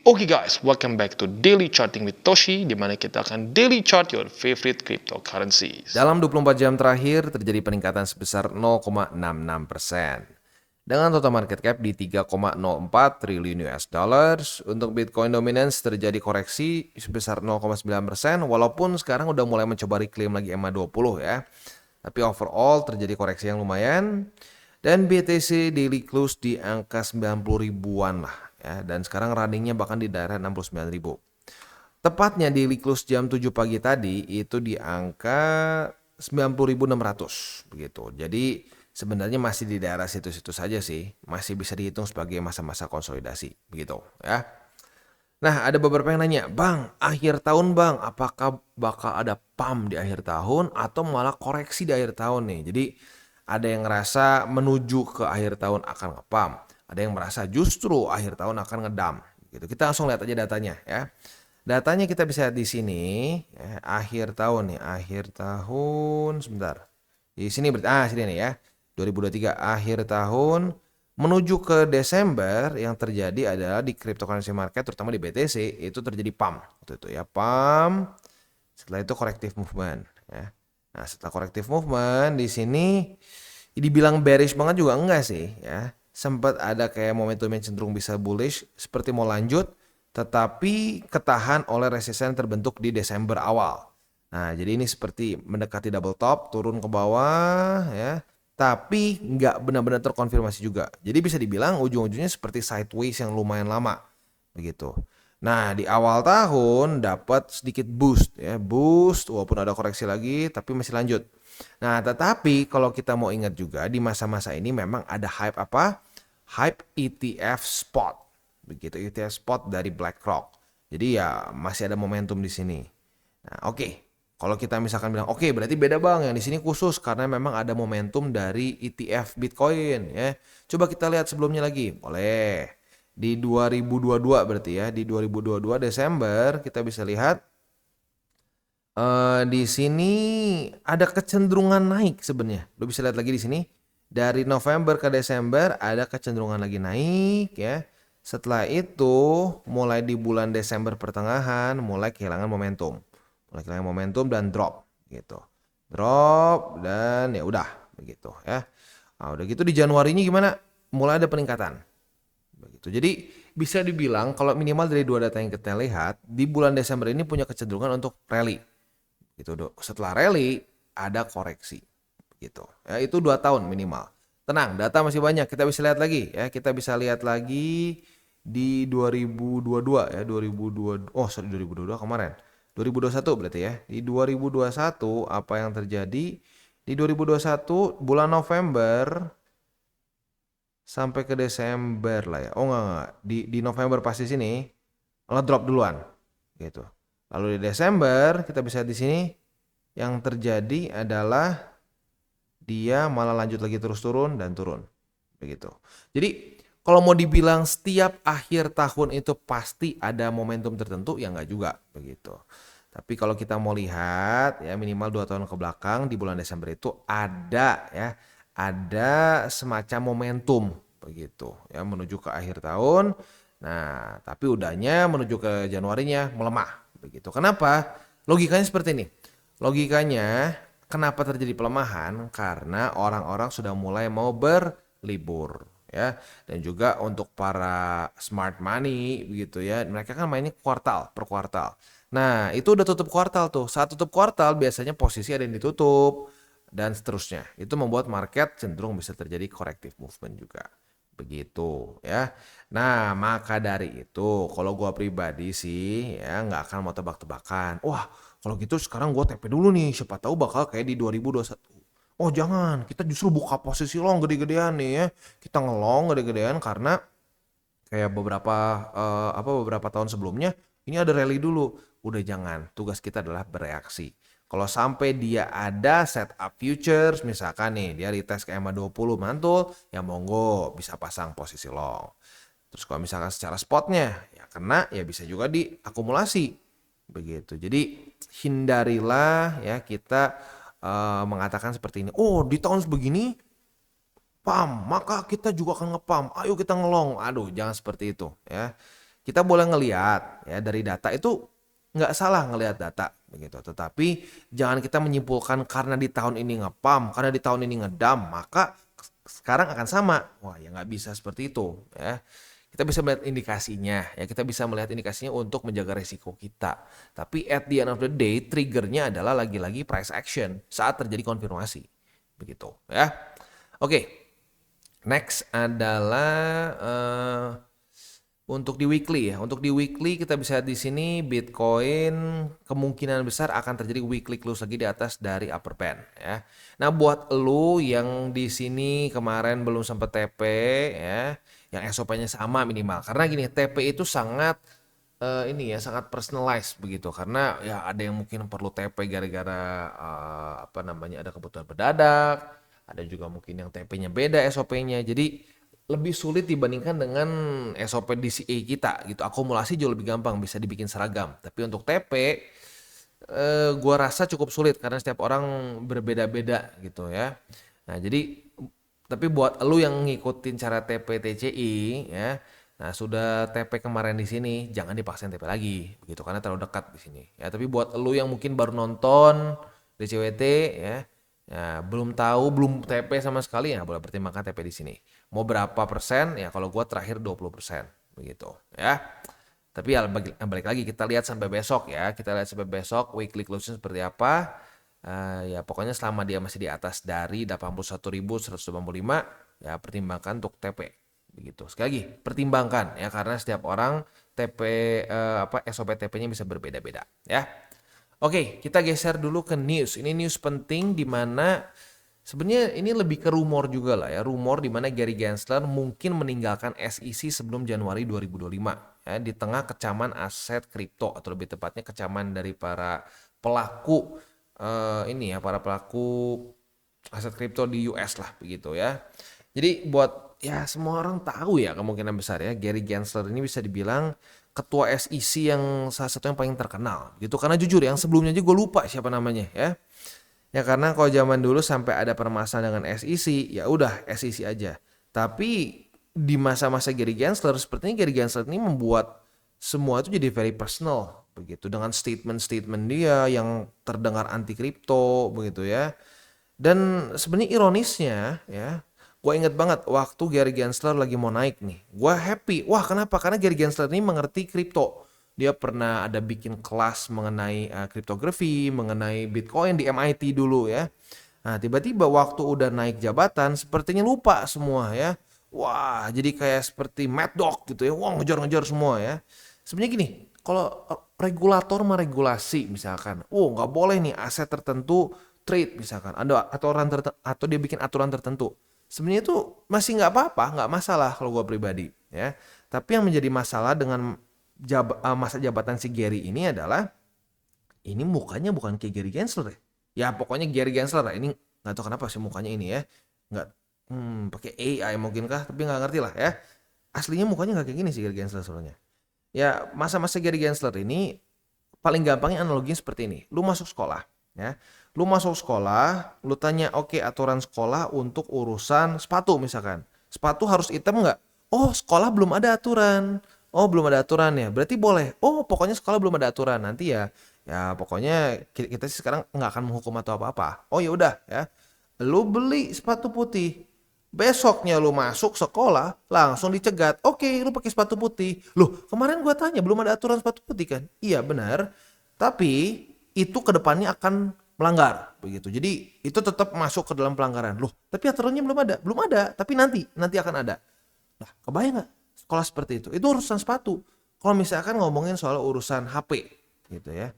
Oke guys, welcome back to Daily Charting with Toshi, di mana kita akan daily chart your favorite cryptocurrencies. Dalam 24 jam terakhir terjadi peningkatan sebesar 0,66%. Dengan total market cap di 3,04 triliun US dollars, untuk Bitcoin dominance terjadi koreksi sebesar 0,9%, walaupun sekarang udah mulai mencoba reclaim lagi EMA20 ya. Tapi overall terjadi koreksi yang lumayan. Dan BTC daily close di angka 90 ribuan lah ya. Dan sekarang runningnya bahkan di daerah 69 ribu. Tepatnya daily close jam 7 pagi tadi itu di angka 90.600 begitu. Jadi sebenarnya masih di daerah situ-situ saja sih. Masih bisa dihitung sebagai masa-masa konsolidasi begitu ya. Nah, ada beberapa yang nanya, "Bang, akhir tahun Bang, apakah bakal ada pump di akhir tahun atau malah koreksi di akhir tahun nih?" Jadi ada yang ngerasa menuju ke akhir tahun akan nge-pump, ada yang merasa justru akhir tahun akan ngedump gitu. Kita langsung lihat aja datanya ya. Datanya kita bisa lihat di sini ya, akhir tahun nih, akhir tahun sebentar. Di sini sini nih ya. 2023 akhir tahun menuju ke Desember yang terjadi adalah di cryptocurrency market terutama di BTC itu terjadi pump. Itu ya, pump. Setelah itu corrective movement ya. Nah, setelah corrective movement di sini dibilang bearish banget juga enggak sih ya. Sempat ada kayak momentum yang cenderung bisa bullish seperti mau lanjut tetapi ketahan oleh resisten terbentuk di Desember awal. Nah, jadi ini seperti mendekati double top, turun ke bawah ya, tapi nggak benar-benar terkonfirmasi juga. Jadi bisa dibilang ujung-ujungnya seperti sideways yang lumayan lama, begitu. Nah, di awal tahun dapat sedikit boost ya, boost walaupun ada koreksi lagi, tapi masih lanjut. Nah, tetapi kalau kita mau ingat juga di masa-masa ini memang ada hype apa? Hype ETF spot. Begitu ETF spot dari BlackRock. Jadi ya masih ada momentum di sini. Nah, oke. Kalau kita misalkan bilang oke, berarti beda Bang, yang di sini khusus karena memang ada momentum dari ETF Bitcoin ya. Coba kita lihat sebelumnya lagi. Boleh. Di 2022 berarti ya, di 2022 Desember kita bisa lihat di sini ada kecenderungan naik sebenarnya. Lo bisa lihat lagi di sini. Dari November ke Desember ada kecenderungan lagi naik ya. Setelah itu mulai di bulan Desember pertengahan mulai kehilangan momentum. Mulai kehilangan momentum dan drop gitu. Drop dan ya udah begitu ya. Nah, udah gitu di Januarinya gimana? Mulai ada peningkatan. Begitu. Jadi bisa dibilang kalau minimal dari dua data yang kita lihat di bulan Desember ini punya kecenderungan untuk rally gitu. Setelah rally ada koreksi gitu ya, itu 2 tahun minimal. Tenang, data masih banyak, kita bisa lihat lagi ya, kita bisa lihat lagi di 2022 ya, 2022 oh sorry 2022 kemarin 2021 berarti ya. Di 2021 apa yang terjadi di 2021 bulan November sampai ke Desember lah ya. Oh enggak. Di November pasti sini ngedrop duluan gitu. Lalu di Desember kita bisa di sini yang terjadi adalah dia malah lanjut lagi terus turun dan turun. Begitu. Jadi kalau mau dibilang setiap akhir tahun itu pasti ada momentum tertentu ya enggak juga begitu. Tapi kalau kita mau lihat ya minimal 2 tahun ke belakang di bulan Desember itu ada ya, ada semacam momentum begitu ya menuju ke akhir tahun. Nah, tapi udahnya menuju ke Januarinya melemah begitu. Kenapa? Logikanya seperti ini. Logikanya kenapa terjadi pelemahan? Karena orang-orang sudah mulai mau berlibur ya. Dan juga untuk para smart money begitu ya. Mereka kan mainnya kuartal per kuartal. Nah, itu udah tutup kuartal tuh. Saat tutup kuartal biasanya posisi ada yang ditutup dan seterusnya. Itu membuat market cenderung bisa terjadi corrective movement juga. Begitu ya. Nah, maka dari itu kalau gua pribadi sih ya nggak akan mau tebak-tebakan. Wah, kalau gitu sekarang gua TP dulu nih. Siapa tahu bakal kayak di 2021. Oh jangan, kita justru buka posisi long gede-gedean nih ya. Kita ngelong gede-gedean karena kayak beberapa tahun sebelumnya ini ada rally dulu. Udah jangan, tugas kita adalah bereaksi. Kalau sampai dia ada setup futures, misalkan nih dia retest ke EMA20 mantul, ya monggo bisa pasang posisi long. Terus kalau misalkan secara spotnya ya kena ya bisa juga diakumulasi begitu. Jadi hindarilah ya kita mengatakan seperti ini. Oh di tahun sebegini pam, maka kita juga akan ngepam. Ayo kita ngelong. Aduh, jangan seperti itu ya. Kita boleh ngelihat ya dari data itu nggak salah ngelihat data begitu. Tetapi jangan kita menyimpulkan karena di tahun ini nge-pump, karena di tahun ini ngedam, maka sekarang akan sama. Wah, ya nggak bisa seperti itu ya. Kita bisa melihat indikasinya ya, kita bisa melihat indikasinya untuk menjaga resiko kita. Tapi at the end of the day, triggernya adalah lagi-lagi price action saat terjadi konfirmasi. Begitu ya. Oke. Next adalah untuk di weekly ya. Untuk di weekly kita bisa lihat di sini Bitcoin kemungkinan besar akan terjadi weekly close lagi di atas dari upper band ya. Nah, buat lu yang di sini kemarin belum sempat TP ya, yang SOP-nya sama minimal. Karena gini, TP itu sangat ini ya, sangat personalized begitu. Karena ya ada yang mungkin perlu TP gara-gara ada kebutuhan mendadak, ada juga mungkin yang TP-nya beda SOP-nya. Jadi lebih sulit dibandingkan dengan SOP DCA kita gitu. Akumulasi jauh lebih gampang, bisa dibikin seragam. Tapi untuk TP gua rasa cukup sulit karena setiap orang berbeda-beda gitu ya. Nah, jadi tapi buat lu yang ngikutin cara TP TCI ya. Nah, sudah TP kemarin di sini, jangan dipaksain TP lagi begitu karena terlalu dekat di sini. Ya, tapi buat lu yang mungkin baru nonton DCWT ya, ya, belum tahu, belum TP sama sekali ya boleh pertimbangkan TP di sini. Mau berapa persen? Ya kalau gua terakhir 20% begitu ya. Tapi ya balik lagi kita lihat sampai besok ya. Kita lihat sampai besok weekly closing seperti apa. Ya pokoknya selama dia masih di atas dari 81.185 ya pertimbangkan untuk TP begitu. Sekali lagi pertimbangkan ya karena setiap orang TP SOP TP-nya bisa berbeda-beda ya. Oke, kita geser dulu ke news. Ini news penting di mana sebenarnya ini lebih ke rumor juga lah ya. Rumor di mana Gary Gensler mungkin meninggalkan SEC sebelum Januari 2025 ya, di tengah kecaman aset kripto atau lebih tepatnya kecaman dari para pelaku para pelaku aset kripto di US lah begitu ya. Jadi buat ya semua orang tahu ya kemungkinan besar ya Gary Gensler ini bisa dibilang ketua SEC yang salah satu yang paling terkenal gitu. Karena jujur yang sebelumnya aja gue lupa siapa namanya ya. Ya karena kalau zaman dulu sampai ada permasalahan dengan SEC, ya udah SEC aja. Tapi di masa-masa Gary Gensler, sepertinya Gary Gensler ini membuat semua itu jadi very personal begitu dengan statement-statement dia yang terdengar anti kripto begitu ya. Dan sebenarnya ironisnya ya, gue inget banget waktu Gary Gensler lagi mau naik nih. Gue happy. Wah, kenapa? Karena Gary Gensler ini mengerti kripto. Dia pernah ada bikin kelas mengenai kriptografi, mengenai Bitcoin di MIT dulu ya. Nah, tiba-tiba waktu udah naik jabatan, sepertinya lupa semua ya. Wah, jadi kayak seperti Mad Dog gitu ya. Wah, ngejar-ngejar semua ya. Sebenarnya gini, kalau regulator meregulasi misalkan, nggak boleh nih aset tertentu trade misalkan, ada aturan atau dia bikin aturan tertentu. Sebenarnya itu masih nggak apa-apa, nggak masalah kalau gue pribadi ya. Tapi yang menjadi masalah dengan masa jabatan si Gary ini adalah ini mukanya bukan kayak Gary Gensler ya. Ya pokoknya Gary Gensler lah. Ini nggak tahu kenapa sih mukanya ini ya. Nggak pakai AI mungkinkah, tapi nggak ngerti lah ya. Aslinya mukanya nggak kayak gini sih Gary Gensler soalnya. Ya masa-masa Gary Gensler ini paling gampangnya analoginya seperti ini. Lu masuk sekolah ya. Lu masuk sekolah, lu tanya oke, aturan sekolah untuk urusan sepatu misalkan. Sepatu harus hitam nggak? Oh, sekolah belum ada aturan. Oh, belum ada aturan ya. Berarti boleh. Oh, pokoknya sekolah belum ada aturan. Nanti ya pokoknya kita sih sekarang nggak akan menghukum atau apa-apa. Oh ya udah ya. Lu beli sepatu putih. Besoknya lu masuk sekolah langsung dicegat. Oke, lu pakai sepatu putih. Loh, kemarin gua tanya belum ada aturan sepatu putih kan? Iya, benar. Tapi itu kedepannya akan melanggar begitu. Jadi itu tetap masuk ke dalam pelanggaran. Loh, tapi aturannya belum ada. Belum ada, tapi nanti akan ada. Nah, kebayang nggak sekolah seperti itu? Itu urusan sepatu. Kalau misalkan ngomongin soal urusan HP gitu ya.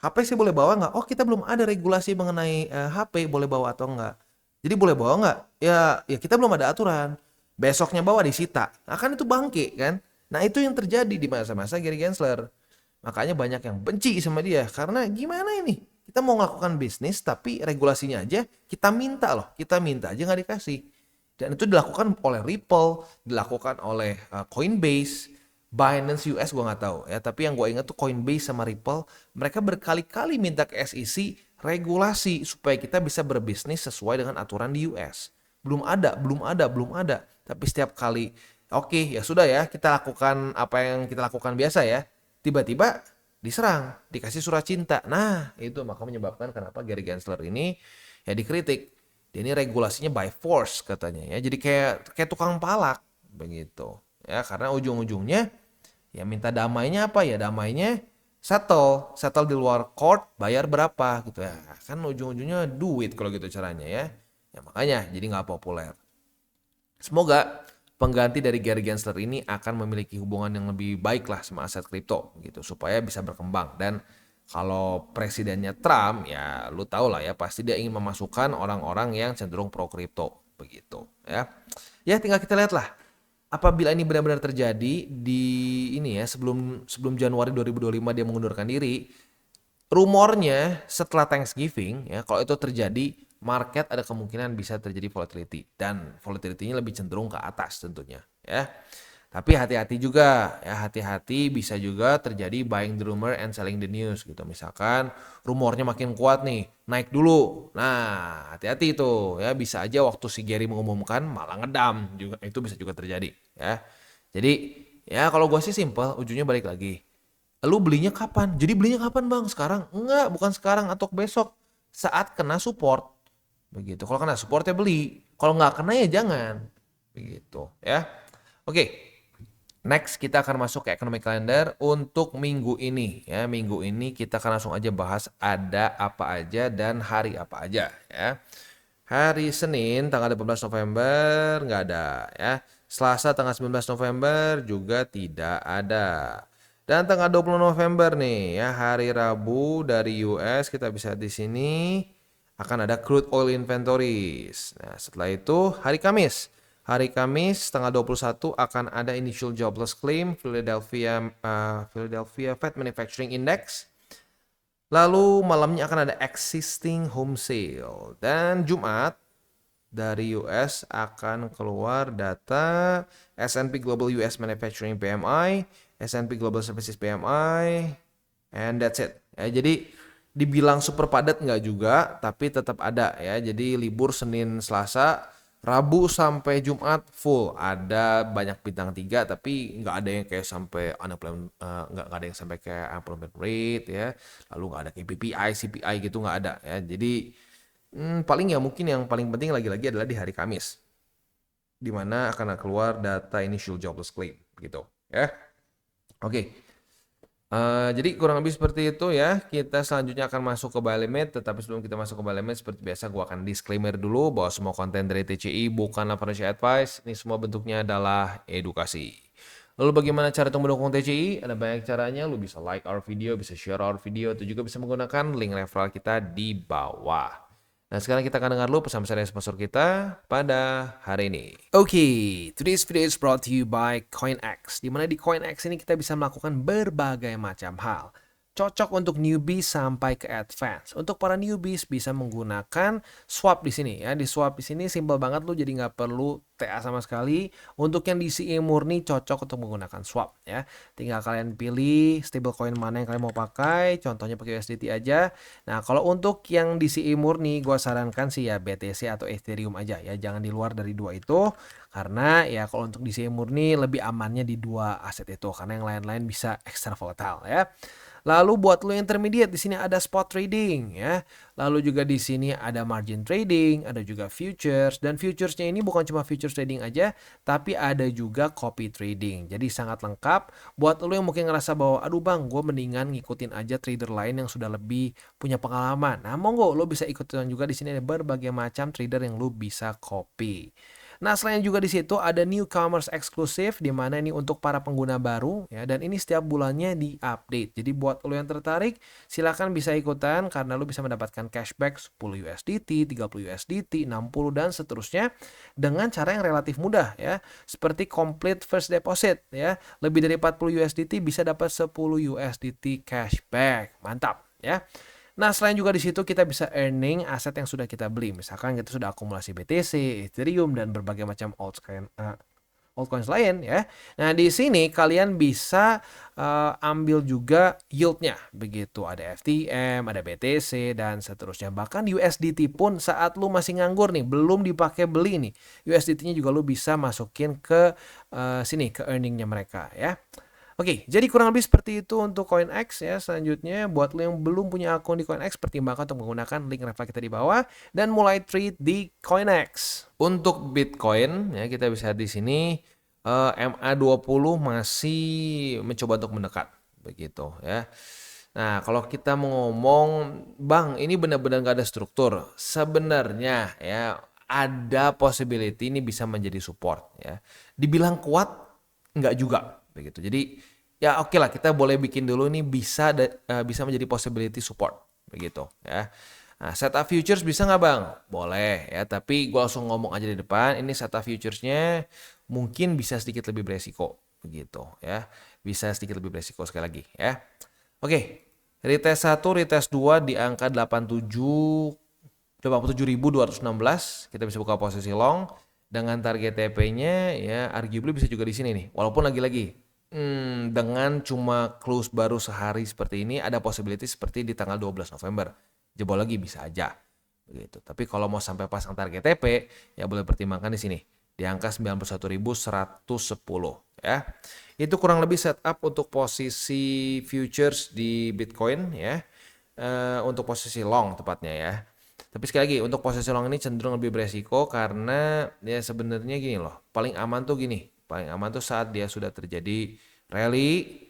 HP sih boleh bawa nggak? Oh, kita belum ada regulasi mengenai HP boleh bawa atau enggak. Jadi boleh bawa nggak? Ya kita belum ada aturan. Besoknya bawa disita. Nah, kan itu bangke kan? Nah, itu yang terjadi di masa-masa Gary Gensler. Makanya banyak yang benci sama dia. Karena gimana ini? Kita mau melakukan bisnis tapi regulasinya aja kita minta loh. Kita minta aja nggak dikasih. Dan itu dilakukan oleh Ripple, dilakukan oleh Coinbase, Binance US gue nggak tahu ya. Tapi yang gue ingat tuh Coinbase sama Ripple, mereka berkali-kali minta ke SEC regulasi supaya kita bisa berbisnis sesuai dengan aturan di US. Belum ada. Tapi setiap kali Oke, ya sudah ya, kita lakukan apa yang kita lakukan biasa ya. Tiba-tiba diserang, dikasih surat cinta. Nah, itu maka menyebabkan kenapa Gary Gensler ini ya dikritik. Dia ini regulasinya by force katanya ya. Jadi kayak tukang palak begitu. Ya, karena ujung-ujungnya ya minta damainya apa ya? Damainya settle di luar court, bayar berapa gitu ya. Kan ujung-ujungnya duit kalau gitu caranya ya. Ya makanya jadi nggak populer. Semoga pengganti dari Gary Gensler ini akan memiliki hubungan yang lebih baik lah sama aset kripto gitu supaya bisa berkembang. Dan kalau presidennya Trump ya lu tau lah ya pasti dia ingin memasukkan orang-orang yang cenderung pro kripto begitu ya. Ya tinggal kita lihat lah apabila ini benar-benar terjadi di ini ya sebelum sebelum Januari 2025 dia mengundurkan diri. Rumornya setelah Thanksgiving ya kalau itu terjadi market ada kemungkinan bisa terjadi volatility dan volatility-nya lebih cenderung ke atas tentunya ya. Tapi hati-hati juga ya, hati-hati bisa juga terjadi buying the rumor and selling the news gitu. Misalkan rumornya makin kuat nih, naik dulu. Nah, hati-hati itu ya, bisa aja waktu si Gary mengumumkan malah ngedam juga, itu bisa juga terjadi ya. Jadi ya kalau gue sih simple, ujungnya balik lagi. Lu belinya kapan? Jadi belinya kapan bang? Sekarang? Enggak, bukan sekarang atau besok. Saat kena support. Begitu. Kalau kena support ya beli. Kalau nggak kena ya jangan. Begitu ya. Oke. Next kita akan masuk ke economic calendar untuk minggu ini ya. Minggu ini kita akan langsung aja bahas ada apa aja dan hari apa aja ya. Hari Senin tanggal 18 November nggak ada ya. Selasa tanggal 19 November juga tidak ada. Dan tanggal 20 November nih ya, hari Rabu dari US kita bisa di sini akan ada crude oil inventories. Nah, setelah itu hari Kamis. Hari Kamis tanggal 21 akan ada initial jobless claim Philadelphia Fed Manufacturing Index. Lalu malamnya akan ada existing home sale. Dan Jumat dari US akan keluar data S&P Global US Manufacturing PMI, S&P Global Services PMI, and that's it. Ya, jadi dibilang super padat nggak juga, tapi tetap ada ya. Jadi libur Senin, Selasa, Rabu sampai Jumat full. Ada banyak bintang 3, tapi nggak ada yang kayak sampai unemployment, nggak ada yang sampai kayak unemployment rate ya. Lalu nggak ada kayak PPI, CPI gitu nggak ada ya. Jadi paling ya mungkin yang paling penting lagi-lagi adalah di hari Kamis, di mana akan keluar data initial jobless claim gitu ya. Oke. Jadi kurang lebih seperti itu ya. Kita selanjutnya akan masuk ke buy limit. Tetapi sebelum kita masuk ke buy limit, seperti biasa gue akan disclaimer dulu bahwa semua konten dari TCI bukanlah financial advice. Ini semua bentuknya adalah edukasi. Lalu bagaimana cara untuk mendukung TCI? Ada banyak caranya. Lu bisa like our video, bisa share our video, atau juga bisa menggunakan link referral kita di bawah. Nah, sekarang kita akan dengar dulu pesan-pesan dari sponsor kita pada hari ini. Oke, today's video is brought to you by CoinX. Di mana di CoinX ini kita bisa melakukan berbagai macam hal. Cocok untuk newbies sampai ke advance. Untuk para newbies bisa menggunakan swap di sini ya. Di swap di sini simple banget, lu jadi nggak perlu TA sama sekali. Untuk yang DCA murni cocok untuk menggunakan swap ya. Tinggal kalian pilih stablecoin mana yang kalian mau pakai. Contohnya pakai USDT aja. Nah, kalau untuk yang DCA murni gue sarankan sih ya BTC atau Ethereum aja ya. Jangan di luar dari dua itu. Karena ya kalau untuk DCA murni lebih amannya di dua aset itu. Karena yang lain-lain bisa extra volatile ya. Lalu buat lo yang intermediate di sini ada spot trading ya. Lalu juga di sini ada margin trading, ada juga futures, dan futuresnya ini bukan cuma futures trading aja, tapi ada juga copy trading. Jadi sangat lengkap buat lo yang mungkin ngerasa bahwa aduh bang, gue mendingan ngikutin aja trader lain yang sudah lebih punya pengalaman. Nah, monggo lo bisa ikutin juga di sini ada berbagai macam trader yang lo bisa copy. Nah, selain juga di situ ada newcomers eksklusif di mana ini untuk para pengguna baru ya, dan ini setiap bulannya di-update. Jadi buat lo yang tertarik silakan bisa ikutan karena lo bisa mendapatkan cashback 10 USDT, 30 USDT, 60 dan seterusnya dengan cara yang relatif mudah ya. Seperti complete first deposit ya. Lebih dari 40 USDT bisa dapat 10 USDT cashback. Mantap ya. Nah, selain juga di situ kita bisa earning aset yang sudah kita beli. Misalkan kita sudah akumulasi BTC, Ethereum, dan berbagai macam altcoin altcoins lain ya. Nah, di sini kalian bisa ambil juga yieldnya begitu. Ada FTM, ada BTC dan seterusnya. Bahkan USDT pun saat lu masih nganggur nih, belum dipakai beli nih, USDT-nya juga lu bisa masukin ke sini ke earningnya mereka ya. Oke, jadi kurang lebih seperti itu untuk CoinEx ya. Selanjutnya, buat lo yang belum punya akun di CoinEx, pertimbangkan untuk menggunakan link referral kita di bawah dan mulai trade di CoinEx. Untuk Bitcoin ya, kita bisa lihat di sini MA20 masih mencoba untuk mendekat begitu ya. Nah, kalau kita mau ngomong, Bang, ini benar-benar nggak ada struktur. Sebenarnya ya ada possibility ini bisa menjadi support ya. Dibilang kuat, nggak juga begitu. Jadi ya oke lah, kita boleh bikin dulu nih bisa menjadi possibility support begitu ya. Nah, setup futures bisa nggak Bang? Boleh ya, tapi gue langsung ngomong aja di depan, ini setup futuresnya mungkin bisa sedikit lebih beresiko begitu ya. Bisa sedikit lebih beresiko sekali lagi ya. Oke, retest 1, retest 2 di angka 87.216, kita bisa buka posisi long dengan target TP-nya ya arguably bisa juga di sini nih. Walaupun lagi-lagi dengan cuma close baru sehari seperti ini, ada possibility seperti di tanggal 12 November. Jebol lagi bisa aja. Begitu. Tapi kalau mau sampai pasang target TP, ya boleh pertimbangkan di sini. Di angka 91.110 ya. Itu kurang lebih setup untuk posisi futures di Bitcoin ya. Untuk posisi long tepatnya ya. Tapi sekali lagi, untuk posisi long ini cenderung lebih beresiko karena ya sebenarnya gini loh. Paling aman tuh gini. Paling aman tuh saat dia sudah terjadi rally,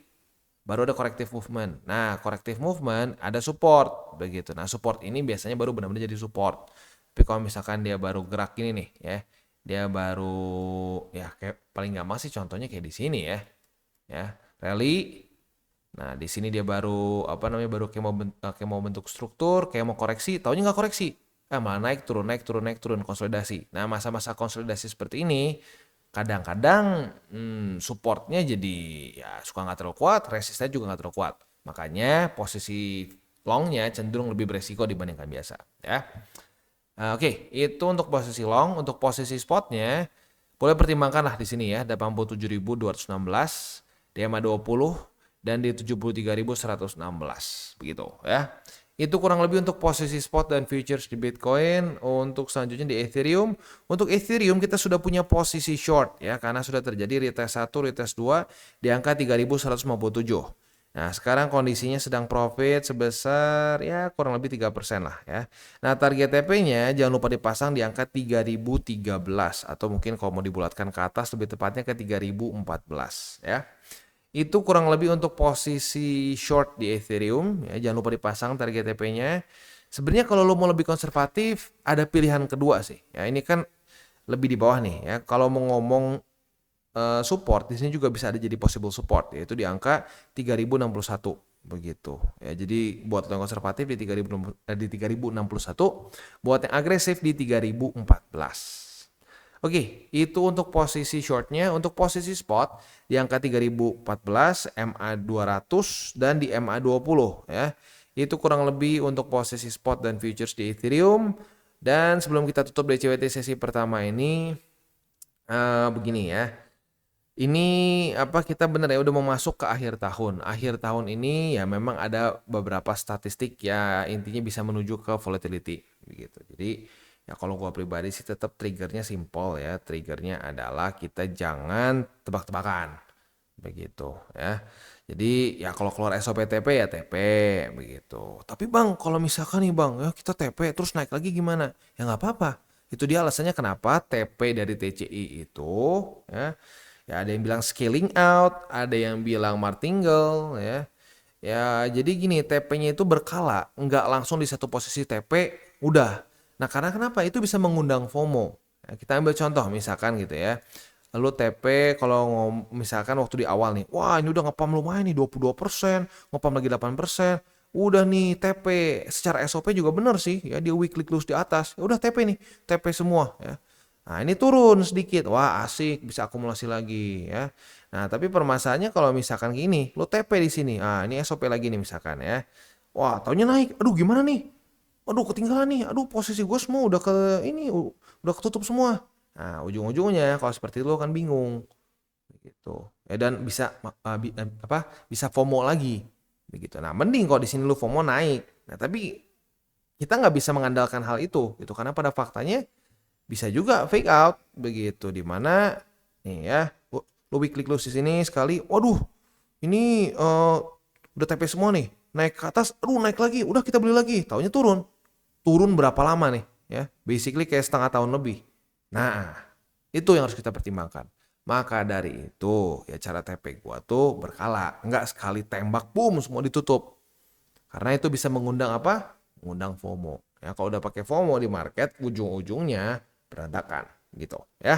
baru ada corrective movement. Nah, corrective movement ada support begitu. Nah, support ini biasanya baru benar-benar jadi support. Tapi kalau misalkan dia baru gerak ini nih ya, dia baru ya kayak paling gampang sih contohnya kayak di sini ya. Ya, rally. Nah, di sini dia baru baru kayak mau bentuk struktur, kayak mau koreksi, taunya nggak koreksi. Malah naik turun konsolidasi. Nah, masa-masa konsolidasi seperti ini kadang-kadang supportnya jadi ya suka nggak terlalu kuat, resistnya juga nggak terlalu kuat. Makanya posisi longnya cenderung lebih beresiko dibandingkan biasa ya. Oke, itu untuk posisi long. Untuk posisi spotnya boleh pertimbangkan lah di sini ya, 87.216, DMA 20 dan di 73.116 begitu ya. Itu kurang lebih untuk posisi spot dan futures di Bitcoin. Untuk selanjutnya di Ethereum. Untuk Ethereum kita sudah punya posisi short ya, karena sudah terjadi retest 1, retest 2 di angka 3.157. Nah, sekarang kondisinya sedang profit sebesar ya kurang lebih 3% lah ya. Nah, target TP-nya jangan lupa dipasang di angka 3013 atau mungkin kalau mau dibulatkan ke atas lebih tepatnya ke 3014 ya. Itu kurang lebih untuk posisi short di Ethereum ya, jangan lupa dipasang target TP-nya. Sebenarnya kalau lo mau lebih konservatif ada pilihan kedua sih. Ya, ini kan lebih di bawah nih ya. Kalau mau ngomong support di sini juga bisa ada jadi possible support yaitu di angka 3061 begitu ya. Jadi buat yang konservatif di 3061, buat yang agresif di 3014. Oke, itu untuk posisi shortnya. Untuk posisi spot di angka 3014, MA 200 dan di MA 20 ya. Itu kurang lebih untuk posisi spot dan futures di Ethereum. Dan sebelum kita tutup DCWT sesi pertama ini begini ya. Ini kita benar ya udah mau masuk ke akhir tahun. Akhir tahun ini ya memang ada beberapa statistik ya intinya bisa menuju ke volatility begitu. Jadi ya kalau gua pribadi sih tetap triggernya simple ya. Triggernya adalah kita jangan tebak-tebakan begitu ya. Jadi ya kalau keluar SOP TP ya TP begitu. Tapi Bang, kalau misalkan nih Bang, ya kita TP terus naik lagi gimana? Ya nggak apa-apa. Itu dia alasannya kenapa TP dari TCI itu ya. Ya ada yang bilang scaling out, ada yang bilang martingale ya. Ya jadi gini, TP-nya itu berkala, nggak langsung di satu posisi TP udah. Nah, karena kenapa? Itu bisa mengundang FOMO. Ya, kita ambil contoh misalkan gitu ya. Lalu TP kalau misalkan waktu di awal nih, wah ini udah ngepam lumayan nih 22%, ngepam lagi 8%. Udah nih TP secara SOP juga bener sih ya, dia weekly close di atas. Ya udah TP nih, TP semua ya. Nah, ini turun sedikit. Wah, asik, bisa akumulasi lagi ya. Nah, tapi permasalahannya kalau misalkan gini, lo TP di sini. Ah, ini SOP lagi nih misalkan ya. Wah, taunya naik. Aduh, gimana nih? Aduh, ketinggalan nih. Aduh, posisi gue semua udah ke ini, udah ketutup semua. Nah, ujung-ujungnya kalau seperti itu lo kan bingung gitu. Ya dan bisa FOMO lagi begitu. Nah, mending kalau di sini lu FOMO naik. Nah, tapi kita nggak bisa mengandalkan hal itu gitu karena pada faktanya bisa juga fake out begitu di mana nih ya lu klik lu di sini sekali, waduh ini udah TP semua nih, naik ke atas, aduh naik lagi, udah kita beli lagi, taunya turun berapa lama nih ya, basically kayak setengah tahun lebih. Nah itu yang harus kita pertimbangkan. Maka dari itu ya cara TP gua tuh berkala, nggak sekali tembak boom semua ditutup. Karena itu bisa mengundang apa? Mengundang FOMO. Ya kalau udah pakai FOMO di market, ujung-ujungnya berantakan gitu ya.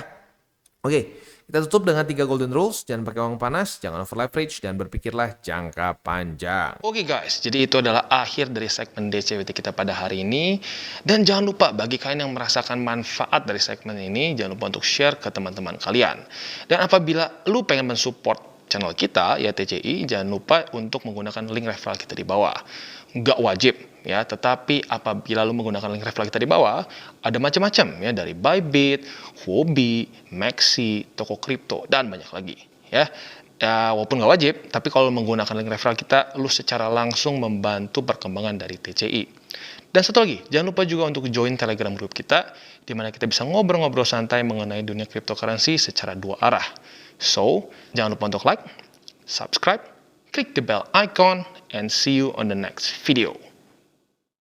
Oke, kita tutup dengan 3 golden rules. Jangan pakai uang panas, jangan over leverage, dan berpikirlah jangka panjang. Oke guys, jadi itu adalah akhir dari segmen DCWT kita pada hari ini. Dan jangan lupa bagi kalian yang merasakan manfaat dari segmen ini, jangan lupa untuk share ke teman-teman kalian. Dan apabila lu pengen mensupport channel kita, ya TCI, jangan lupa untuk menggunakan link referral kita di bawah. Nggak wajib, ya, tetapi apabila lu menggunakan link referral kita di bawah, ada macam-macam ya, dari Bybit, Huobi, Maxi, toko kripto, dan banyak lagi ya. Ya, walaupun nggak wajib, tapi kalau menggunakan link referral kita, lu secara langsung membantu perkembangan dari TCI. Dan satu lagi, jangan lupa juga untuk join Telegram group kita, di mana kita bisa ngobrol-ngobrol santai mengenai dunia cryptocurrency secara 2 arah. So, jangan lupa untuk like, subscribe, click the bell icon, and see you on the next video.